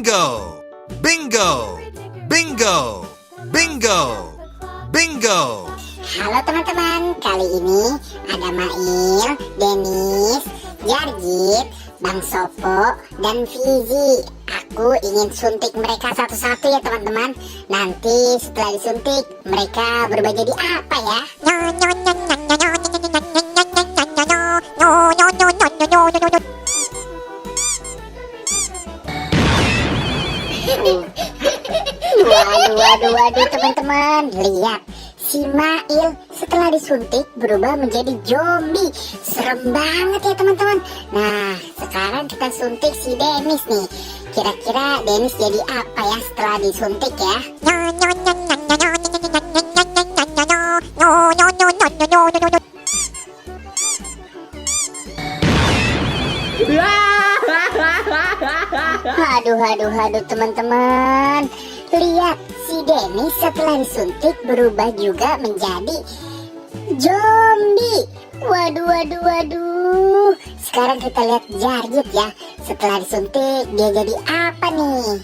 Bingo! Bingo! Bingo! Bingo! Bingo! Halo teman-teman, kali ini ada Mail, Denis, Jarjit, Bang Sopo, dan Fizi. Aku ingin suntik mereka satu-satu ya teman-teman. Nanti setelah disuntik, mereka berubah jadi apa ya? Waduh teman-teman, lihat. Si Mail setelah disuntik berubah menjadi zombie. Serem banget ya teman-teman. Nah, sekarang kita suntik si Denis nih. Kira-kira Denis jadi apa ya setelah disuntik ya? Aduh teman-teman. Lihat, si Denis setelah disuntik berubah juga menjadi zombie. Waduh. Sekarang kita lihat Jarjit ya. Setelah disuntik dia jadi apa nih?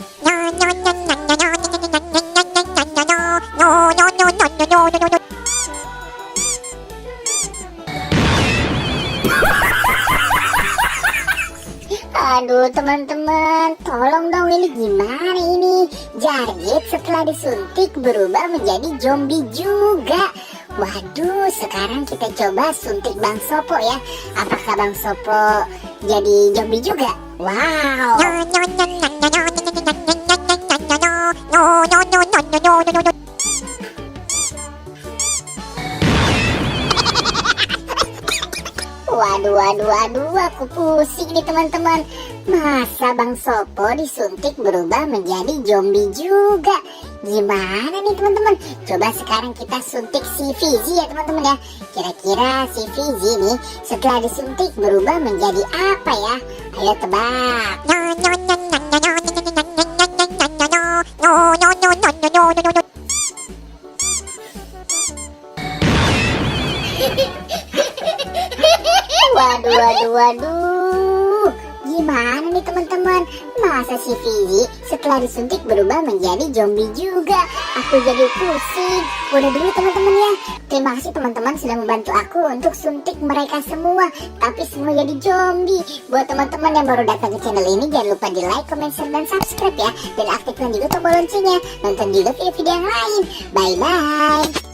Aduh teman-teman, tolong dong, ini gimana ini? Jarjit setelah disuntik berubah menjadi zombie juga. Waduh, sekarang kita coba suntik Bang Sopo ya. Apakah Bang Sopo jadi zombie juga? Wow. Waduh, aku pusing nih teman-teman. Masa Bang Sopo disuntik berubah menjadi zombie juga? Gimana nih teman-teman? Coba sekarang kita suntik si Fizi ya teman-teman ya. Kira-kira si Fizi nih setelah disuntik berubah menjadi apa ya? Ayo tebak. Waduh. Gimana nih teman-teman? Masa si Fizi setelah disuntik berubah menjadi zombie juga? Aku jadi pusing. Udah dulu teman-teman ya. Terima kasih teman-teman sudah membantu aku untuk suntik mereka semua. Tapi semua jadi zombie. Buat teman-teman yang baru datang ke channel ini, jangan lupa di like, comment, share, dan subscribe ya. Dan aktifkan juga tombol loncengnya. Nonton juga video-video yang lain. Bye-bye.